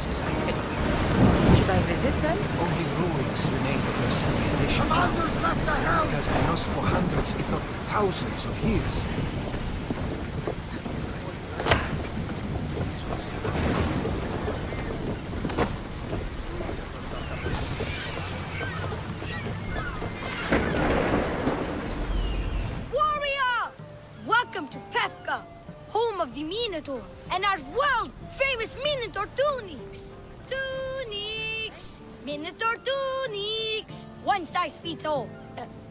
forces ahead of them. Should I visit them? Only ruins remain of their civilization. Commanders left the house! It has been lost for hundreds, if not thousands of years. Welcome to Pefka, home of the Minotaur, and our world-famous Minotaur tunics! Tunics! Minotaur tunics! One size fits all.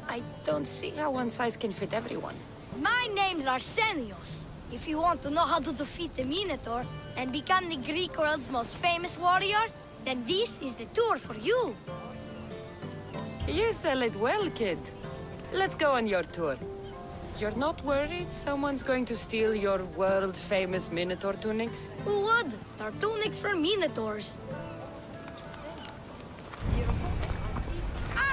I don't see how one size can fit everyone. My name's Arsenios. If you want to know how to defeat the Minotaur and become the Greek world's most famous warrior, then this is the tour for you. You sell it well, kid. Let's go on your tour. You're not worried someone's going to steal your world-famous Minotaur tunics? Who would? They're tunics for Minotaurs.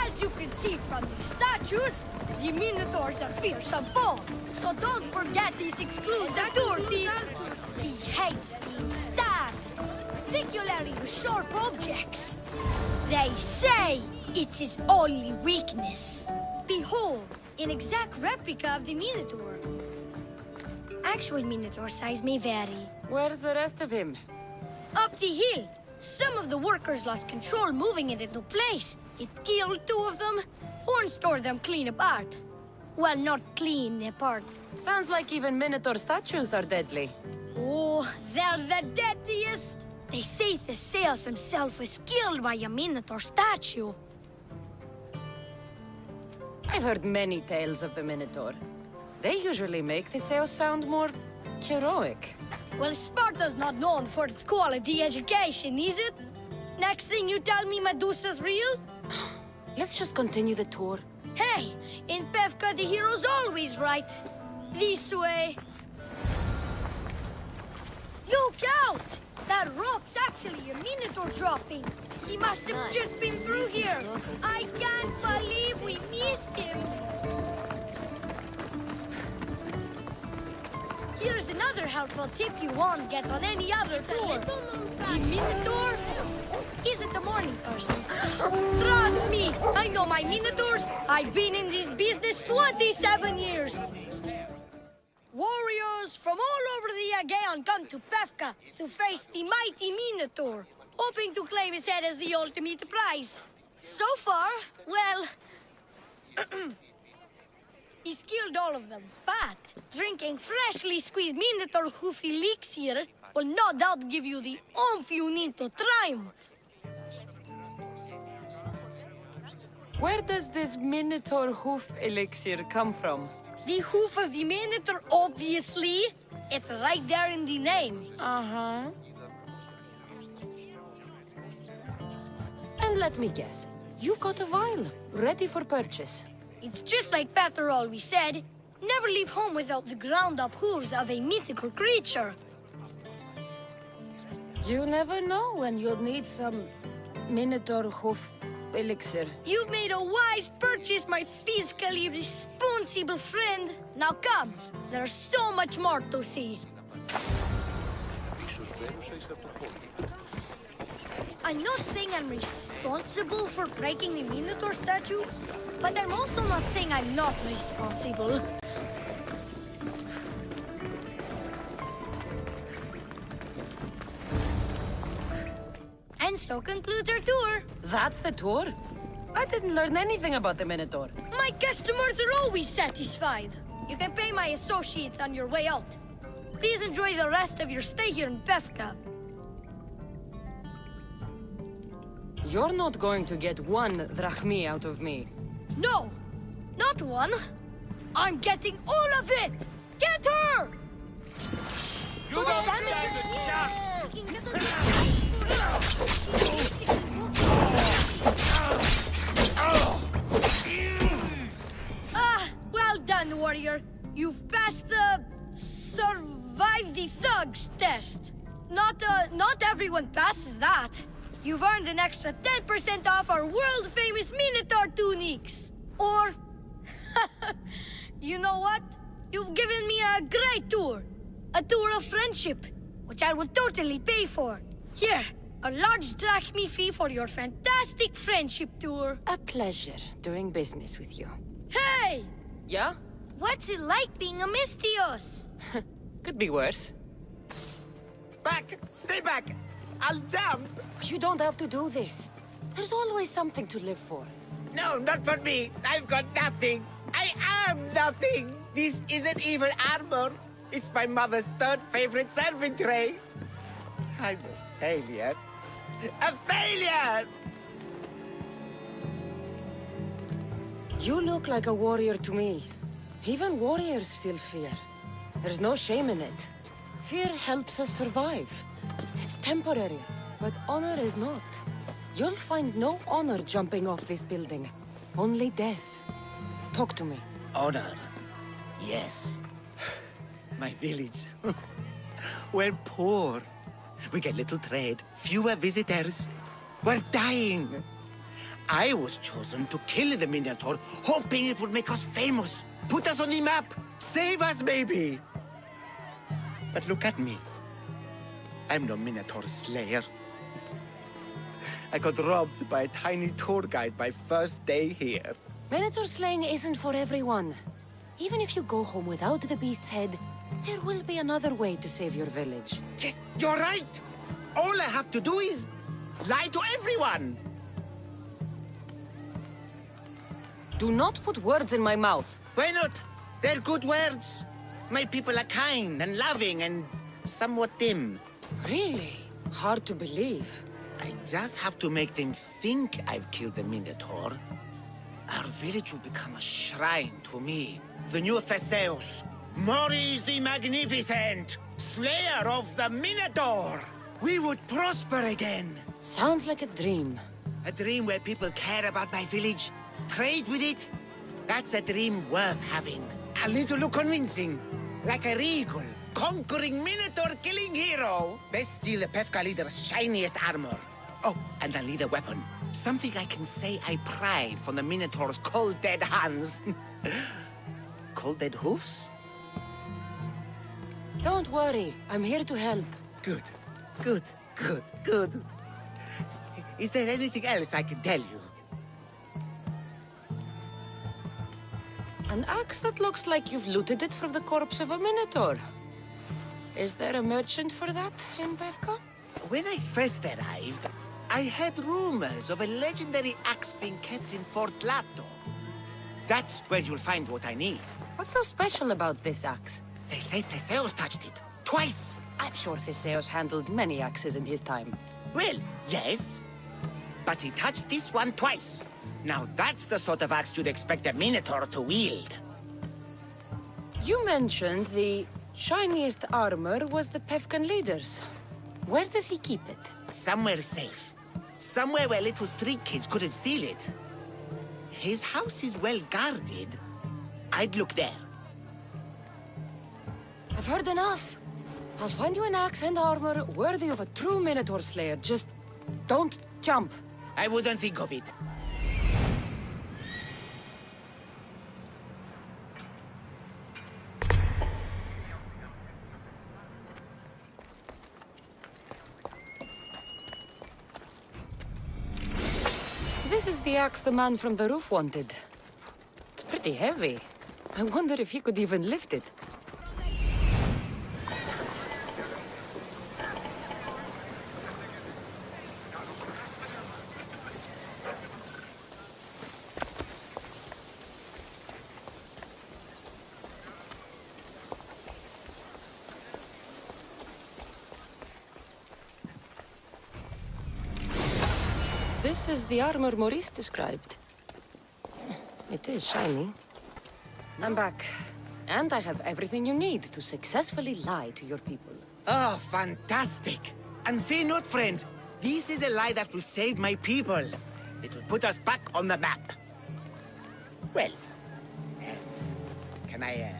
As you can see from these statues, the Minotaur's a fearsome foe. So don't forget this exclusive tour tip. He hates being stabbed, particularly with sharp objects. They say it's his only weakness. Behold, an exact replica of the Minotaur. Actual Minotaur size may vary. Where's the rest of him? Up the hill. Some of the workers lost control moving it into place. It killed two of them, or stored them clean apart. Well, not clean apart. Sounds like even Minotaur statues are deadly. Oh, they're the deadliest. They say Theseus himself was killed by a Minotaur statue. I've heard many tales of the Minotaur. They usually make Theseus sound more heroic. Well, Sparta's not known for its quality education, is it? Next thing you tell me Medusa's real? Let's just continue the tour. Hey, in Pefka the hero's always right. This way. Look out! That rock's actually a Minotaur dropping. He must have just been through here. I can't believe we missed him. Here's another helpful tip you won't get on any other tour. The Minotaur isn't a morning person. Trust me, I know my Minotaurs. I've been in this business 27 years. Warriors from all over the Aegean come to Pefka to face the mighty Minotaur, hoping to claim his head as the ultimate prize. So far, well, he's killed all of them. But drinking freshly squeezed Minotaur hoof elixir will no doubt give you the oomph you need to triumph. Where does this Minotaur hoof elixir come from? The hoof of the Minotaur, obviously. It's right there in the name. Uh-huh. And let me guess, you've got a vial, ready for purchase. It's just like Peter always said, never leave home without the ground-up hooves of a mythical creature. You never know when you'll need some Minotaur hoof elixir. You've made a wise purchase, my fiscally responsible friend. Now come, there's so much more to see. I'm not saying I'm responsible for breaking the Minotaur statue, but I'm also not saying I'm not responsible. And so concludes our tour. That's the tour? I didn't learn anything about the Minotaur. My customers are always satisfied. You can pay my associates on your way out. Please enjoy the rest of your stay here in Pefka. You're not going to get one drachmi out of me. No, not one. I'm getting all of it. Get her! You don't stand a chance! Ah, well done, warrior. You've passed the survive the thugs test. Not everyone passes that. You've earned an extra 10% off our world-famous Minotaur tunics. Or, you know what? You've given me a great tour. A tour of friendship, which I will totally pay for. Here, A large drachmi fee for your fantastic friendship tour. A pleasure doing business with you. Hey! Yeah? What's it like being a Mystios? Could be worse. Back! Stay back! I'll jump! You don't have to do this. There's always something to live for. No, not for me. I've got nothing. I am nothing. This isn't even armor. It's my mother's third favorite serving tray. I'm a failure. A failure! You look like a warrior to me. Even warriors feel fear. There's no shame in it. Fear helps us survive. It's temporary, but honor is not. You'll find no honor jumping off this building. Only death. Talk to me. Honor. Yes. My village. We're poor. We get little trade, fewer visitors. We're dying. I was chosen to kill the Minotaur, hoping it would make us famous. Put us on the map. Save us, maybe. But look at me. I'm no Minotaur slayer. I got robbed by a tiny tour guide my first day here. Minotaur slaying isn't for everyone. Even if you go home without the beast's head, there will be another way to save your village. Yes, you're right. All I have to do is lie to everyone. Do not put words in my mouth. Why not? They're good words. My people are kind and loving and somewhat dim. Really? Hard to believe. I just have to make them think I've killed the Minotaur. Our village will become a shrine to me, the new Theseus. Maurice the Magnificent, slayer of the Minotaur. We would prosper again. Sounds like a dream. A dream where people care about my village, trade with it. That's a dream worth having. A little convincing. Like a regal, conquering Minotaur-killing hero. Best steal the Pefka leader's shiniest armor. Oh, and I'll need a weapon. Something I can say I pried from the Minotaur's cold dead hands. Cold dead hoofs? Don't worry, I'm here to help. Good, good, good, good. Is there anything else I can tell you? An axe that looks like you've looted it from the corpse of a Minotaur. Is there a merchant for that in Pefka? When I first arrived, I heard rumors of a legendary axe being kept in Fort Lato. That's where you'll find what I need. What's so special about this axe? They say Theseus touched it. Twice. I'm sure Theseus handled many axes in his time. Well, yes. But he touched this one twice. Now that's the sort of axe you'd expect a Minotaur to wield. You mentioned the shiniest armor was the Pefkan leader's. Where does he keep it? Somewhere safe. Somewhere where little street kids couldn't steal it. His house is well guarded. I'd look there. I've heard enough. I'll find you an axe and armor worthy of a true Minotaur slayer. Just don't jump. I wouldn't think of it. This is the axe the man from the roof wanted. It's pretty heavy. I wonder if he could even lift it. This is the armor Maurice described. It is shiny. I'm back. And I have everything you need to successfully lie to your people. Oh, fantastic! And fear not, friend. This is a lie that will save my people. It'll put us back on the map. Well, can I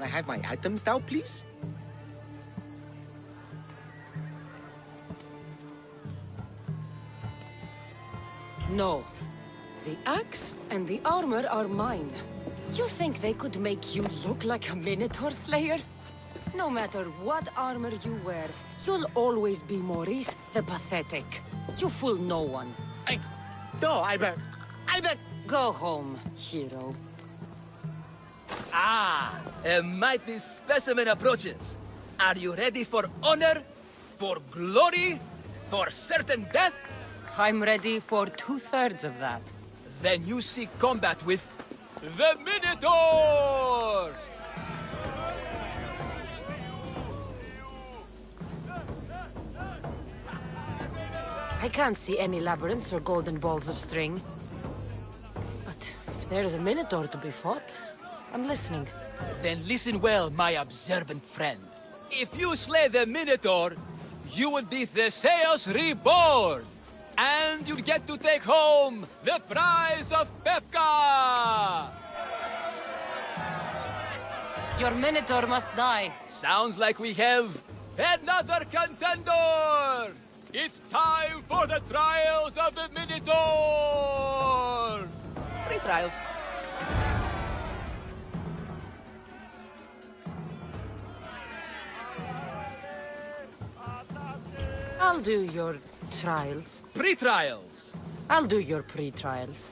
have my items now, please? No. The axe and the armor are mine. You think they could make you look like a Minotaur slayer? No matter what armor you wear, You'll always be Maurice the Pathetic. You fool no one. No, I'm a... Go home, hero. Ah, a mighty specimen approaches. Are you ready for honor? For glory? For certain death? I'm ready for 2/3 of that. Then you seek combat with the Minotaur! I can't see any labyrinths or golden balls of string. But if there's a Minotaur to be fought, I'm listening. Then listen well, my observant friend. If you slay the Minotaur, you would be Theseus reborn! And you'll get to take home the prize of Pefka! Your Minotaur must die. Sounds like we have another contender! It's time for the trials of the Minotaur! 3 trials. I'll do your trials. Pre-trials. I'll do your pre-trials.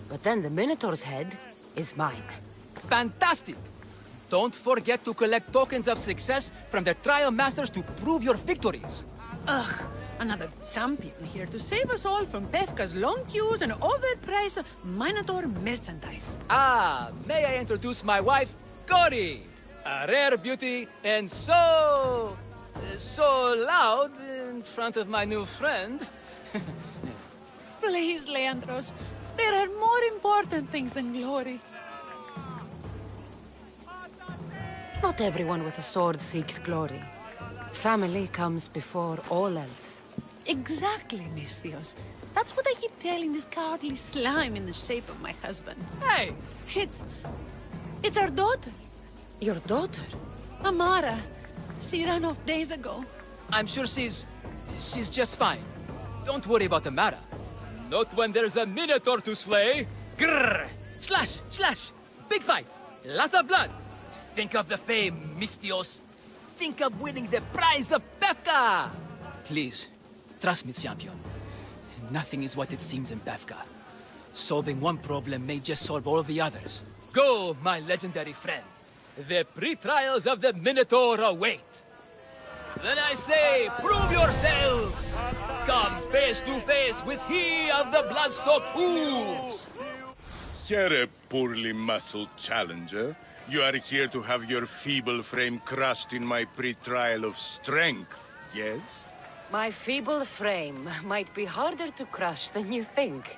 But then the Minotaur's head is mine. Fantastic! Don't forget to collect tokens of success from the trial masters to prove your victories. Ugh, another champion here to save us all from Pefka's long queues and overpriced Minotaur merchandise. Ah, may I introduce my wife, Cory? A rare beauty and so loud in front of my new friend. Please, Leandros, there are more important things than glory. Not everyone with a sword seeks glory. Family comes before all else. Exactly, Misthios. That's what I keep telling this cowardly slime in the shape of my husband. Hey! It's our daughter, Your daughter? Amara. She ran off days ago. I'm sure she's just fine. Don't worry about the matter. Not when there's a Minotaur to slay. Grrr! Slash! Slash! Big fight! Lots of blood! Think of the fame, Misthios. Think of winning the prize of Pefka! Please, trust me, champion. Nothing is what it seems in Pefka. Solving one problem may just solve all the others. Go, my legendary friend. The pre-trials of the Minotaur await. Then I say, prove yourselves! Come face to face with he of the blood-soaked hooves! Here, a poorly muscled challenger. You are here to have your feeble frame crushed in my pre-trial of strength, yes? My feeble frame might be harder to crush than you think.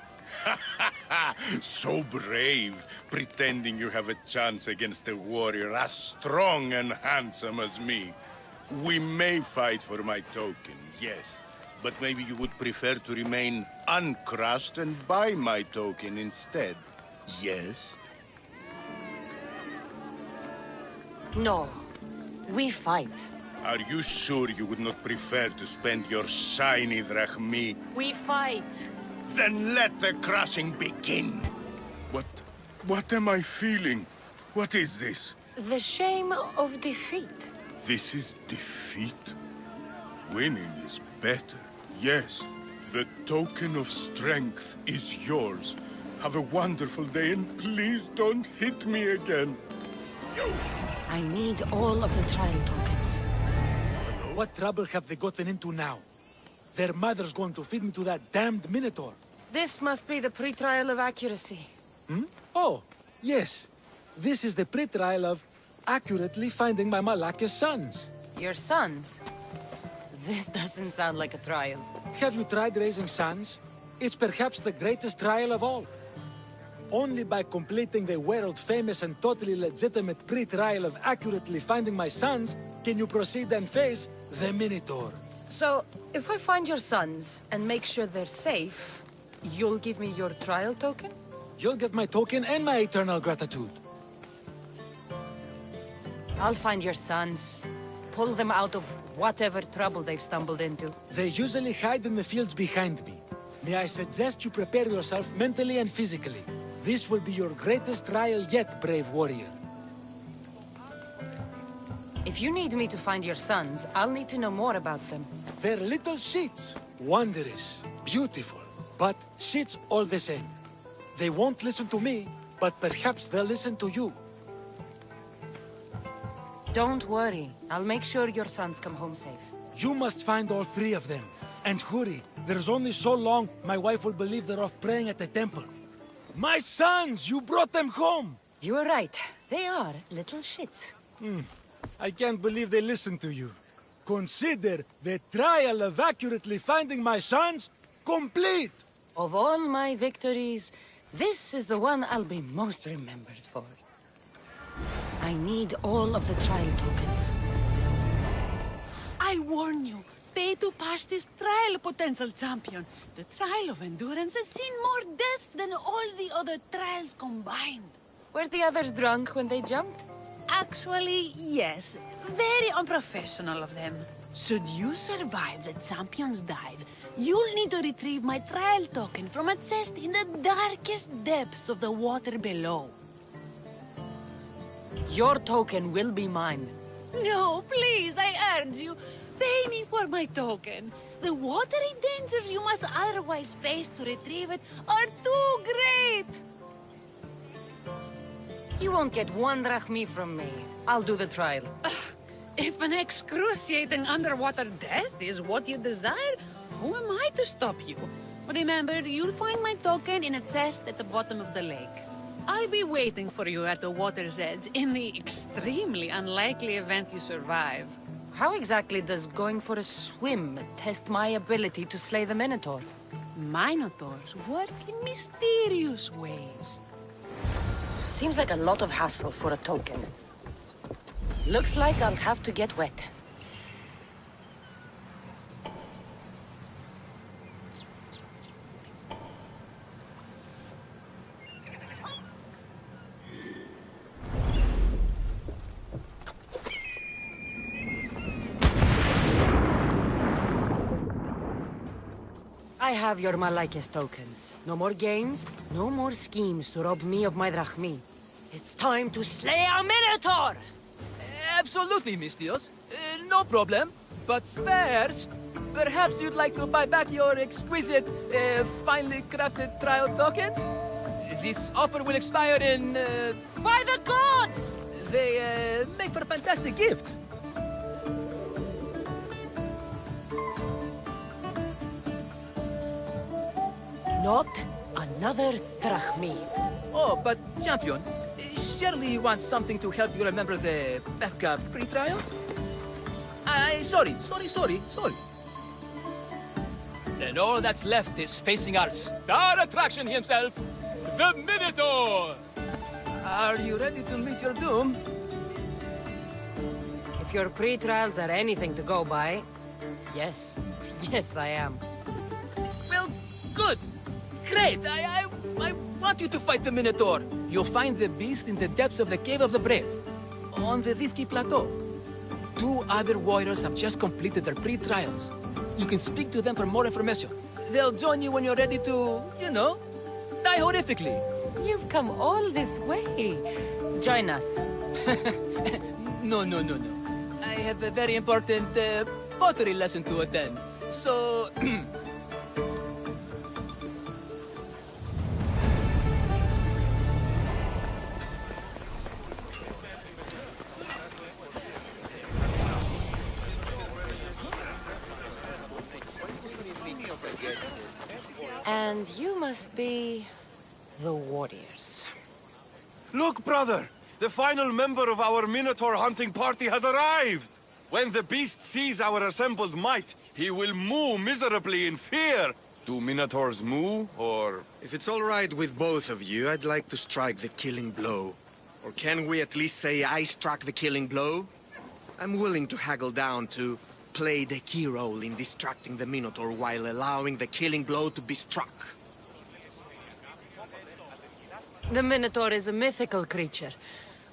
So brave, pretending you have a chance against a warrior as strong and handsome as me. We may fight for my token, yes. But maybe you would prefer to remain uncrushed and buy my token instead, yes? No. We fight. Are you sure you would not prefer to spend your shiny drachmi? We fight. Then let the crushing begin! What am I feeling? What is this? The shame of defeat. This is defeat? Winning is better, yes. The token of strength is yours. Have a wonderful day and please don't hit me again. I need all of the trial tokens. What trouble have they gotten into now? Their mother's going to feed me to that damned Minotaur. This must be the pre-trial of accuracy. Oh, yes. This is the pre-trial of accurately finding my Malaka's sons. Your sons? This doesn't sound like a trial. Have you tried raising sons? It's perhaps the greatest trial of all. Only by completing the world-famous and totally legitimate pre-trial of accurately finding my sons can you proceed and face the Minotaur. So, if I find your sons and make sure they're safe, you'll give me your trial token? You'll get my token and my eternal gratitude. I'll find your sons. Pull them out of whatever trouble they've stumbled into. They usually hide in the fields behind me. May I suggest you prepare yourself mentally and physically. This will be your greatest trial yet, brave warrior. If you need me to find your sons, I'll need to know more about them. They're little shits. Wondrous, beautiful, but shits all the same. They won't listen to me, but perhaps they'll listen to you. Don't worry. I'll make sure your sons come home safe. You must find all three of them. And hurry, there's only so long my wife will believe they're off praying at the temple. My sons! You brought them home! You are right. They are little shits. I can't believe they listened to you. Consider the trial of accurately finding my sons complete! Of all my victories, this is the one I'll be most remembered for. I need all of the trial tokens. I warn you, pay to pass this trial, potential champion. The trial of endurance has seen more deaths than all the other trials combined. Were the others drunk when they jumped? Actually, yes. Very unprofessional of them. Should you survive the champion's dive, you'll need to retrieve my trial token from a chest in the darkest depths of the water below. Your token will be mine. No, please, I urge you. Pay me for my token. The watery dangers you must otherwise face to retrieve it are too great. You won't get 1 drachmi from me. I'll do the trial. If an excruciating underwater death is what you desire, who am I to stop you? Remember, you'll find my token in a chest at the bottom of the lake. I'll be waiting for you at the water's edge in the extremely unlikely event you survive. How exactly does going for a swim test my ability to slay the Minotaur? Minotaurs work in mysterious ways. Seems like a lot of hassle for a token. Looks like I'll have to get wet. I have your Malaikis tokens. No more games, no more schemes to rob me of my drachmi. It's time to slay a Minotaur! Absolutely, Mistios. No problem. But first, perhaps you'd like to buy back your exquisite, finely crafted trial tokens? This offer will expire in, By the gods! They, make for fantastic gifts. Not another drachmi. Oh, but, champion, surely you want something to help you remember the Befka pre-trial? Sorry. Then all that's left is facing our star attraction himself, the Minotaur! Are you ready to meet your doom? If your pre-trials are anything to go by, yes. Yes, I am. Well, good. Great. I want you to fight the Minotaur. You'll find the beast in the depths of the Cave of the Brave, on the Thifki Plateau. 2 other warriors have just completed their pre-trials. You can speak to them for more information. They'll join you when you're ready to, die horrifically. You've come all this way. Join us. No. I have a very important pottery lesson to attend. So... And you must be the warriors. Look, brother! The final member of our Minotaur hunting party has arrived! When the beast sees our assembled might, he will moo miserably in fear. Do Minotaurs moo, or...? If it's all right with both of you, I'd like to strike the killing blow. Or can we at least say I struck the killing blow? I'm willing to haggle down to play the key role in distracting the Minotaur while allowing the killing blow to be struck. The Minotaur is a mythical creature.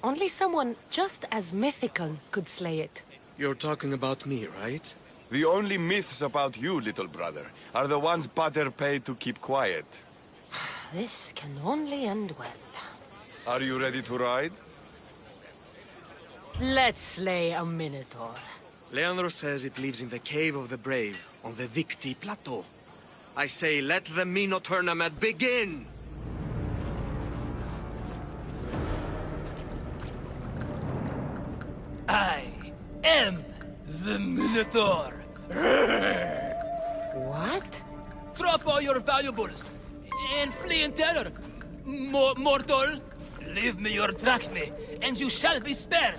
Only someone just as mythical could slay it. You're talking about me, right? The only myths about you, little brother, are the ones Pater paid to keep quiet. This can only end well. Are you ready to ride? Let's slay a minotaur. Leandro says it lives in the Cave of the Brave, on the Victi Plateau. I say, let the Mino tournament begin! I am the Minotaur. What? Drop all your valuables and flee in terror. Mortal, leave me your drachme, and you shall be spared.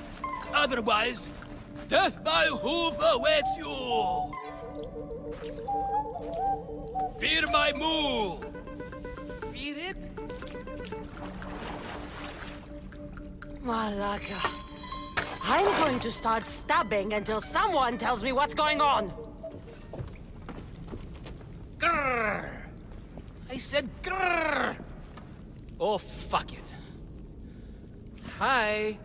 Otherwise, death by hoof awaits you. Fear my move. Fear it? Malaka. I'm going to start stabbing until someone tells me what's going on. Grrr. I said grrr. Oh, fuck it. Hi.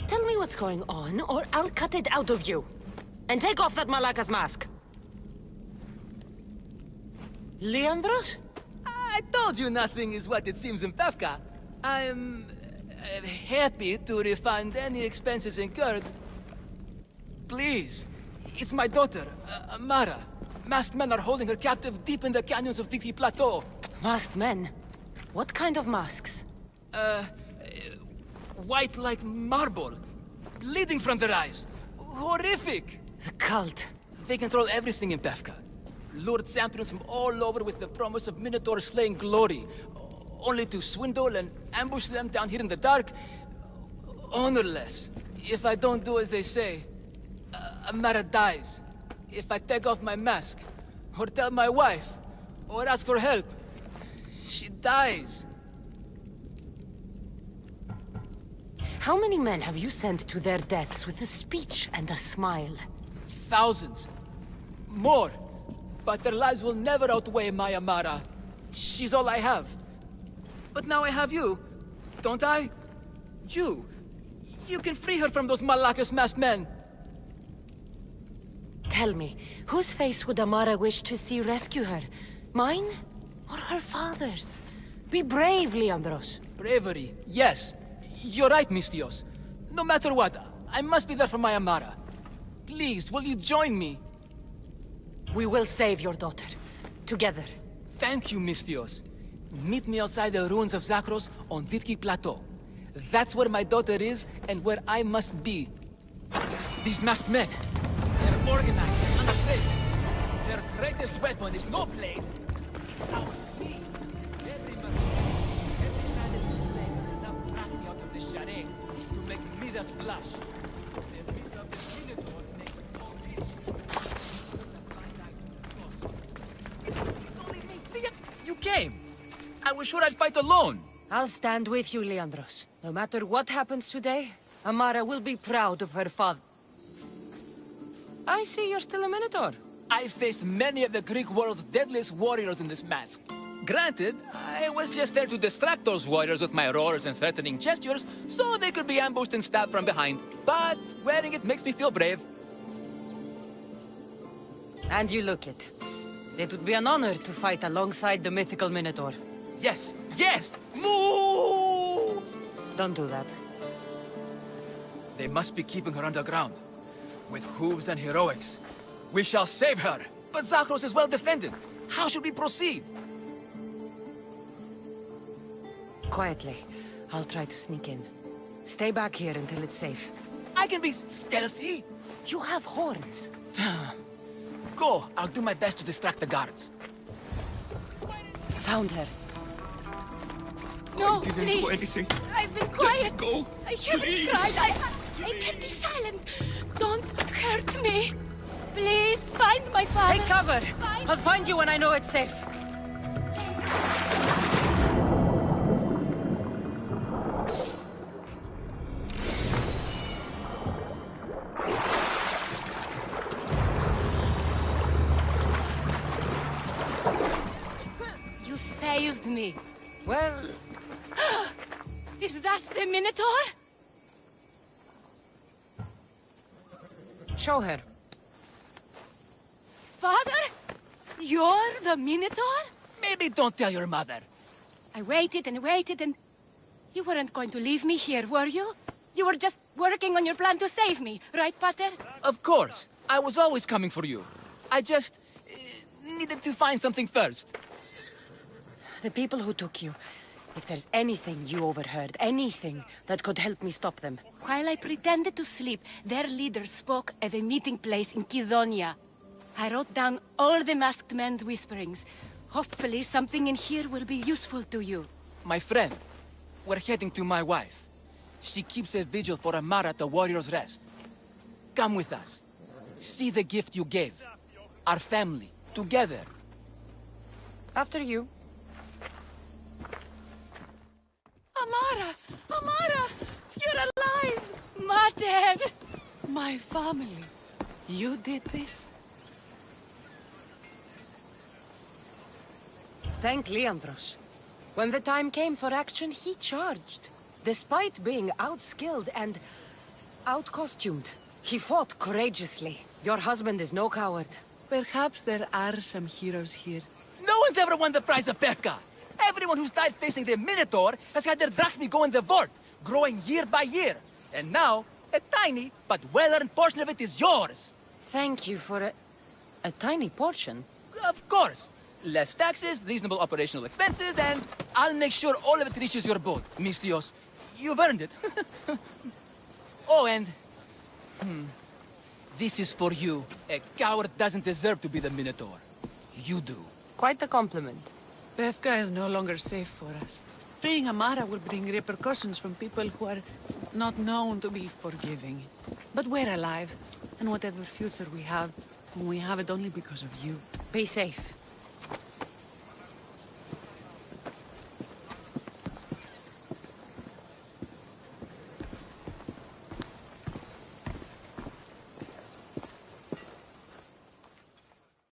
Tell me what's going on, or I'll cut it out of you. And take off that Malaka's mask. Leandros? I told you nothing is what it seems in Pevka. I'm happy to refund any expenses incurred. Please, it's my daughter, Amara. Masked men are holding her captive deep in the canyons of Victi Plateau. Masked men? What kind of masks? White like marble, bleeding from their eyes. Horrific! The cult. They control everything in Pevka. Lured champions from all over with the promise of Minotaur slaying glory, only to swindle and ambush them down here in the dark. Honorless. If I don't do as they say, Amara dies. If I take off my mask, or tell my wife, or ask for help, she dies. How many men have you sent to their deaths with a speech and a smile? Thousands. More. But their lives will never outweigh my Amara. She's all I have. But now I have you, don't I? You can free her from those Malakas masked men. Tell me, whose face would Amara wish to see rescue her? Mine? Or her father's? Be brave, Leandros. Bravery, yes. You're right, Mistios. No matter what, I must be there for my Amara. Please, will you join me? We will save your daughter. Together. Thank you, Mistios. Meet me outside the ruins of Zakros on Vitki Plateau. That's where my daughter is and where I must be. These masked men, they're organized and unafraid. Their greatest weapon is no blade. It's our speed. Every man is a slave and enough crafty out of the charade to make Midas blush. The meat of the Minotaur makes all rich. You came. I was sure I'd fight alone. I'll stand with you, Leandros. No matter what happens today, Amara will be proud of her father. I see you're still a Minotaur. I faced many of the Greek world's deadliest warriors in this mask. Granted, I was just there to distract those warriors with my roars and threatening gestures, so they could be ambushed and stabbed from behind. But wearing it makes me feel brave. And you look it. It would be an honor to fight alongside the mythical Minotaur. Yes, yes! Moo! Don't do that. They must be keeping her underground. With hooves and heroics. We shall save her! But Zakros is well defended. How should we proceed? Quietly. I'll try to sneak in. Stay back here until it's safe. I can be stealthy. You have horns. Go. I'll do my best to distract the guards. Found her. No, Didn't do anything. I've been quiet. Go. I haven't Please. cried. I can be silent. Don't hurt me. Please, find my father. Take cover. I'll find you when I know it's safe. You saved me. Well... Is that the Minotaur? Show her. Father? You're the Minotaur? Maybe don't tell your mother. I waited and waited and... You weren't going to leave me here, were you? You were just working on your plan to save me, right, Pater? Of course. I was always coming for you. I just needed to find something first. The people who took you. If there's anything you overheard, anything that could help me stop them. While I pretended to sleep, their leader spoke of a meeting place in Kidonia. I wrote down all the masked men's whisperings. Hopefully something in here will be useful to you. My friend, we're heading to my wife. She keeps a vigil for Amara at the Warrior's Rest. Come with us. See the gift you gave. Our family, together. After you. Amara! Amara! You're alive! Mater! My family. You did this? Thank Leandros. When the time came for action, he charged. Despite being outskilled and out-costumed, he fought courageously. Your husband is no coward. Perhaps there are some heroes here. No one's ever won the prize of Pefka. Everyone who's died facing the Minotaur has had their drachmi go in the vault, growing year by year. And now, a tiny but well-earned portion of it is yours. Thank you for a tiny portion. Of course. Less taxes, reasonable operational expenses, and I'll make sure all of it reaches your boat, Mistios. You've earned it. Oh, and... This is for you. A coward doesn't deserve to be the Minotaur. You do. Quite the compliment. Pefka is no longer safe for us. Freeing Amara will bring repercussions from people who are not known to be forgiving. But we're alive, and whatever future we have it only because of you. Be safe.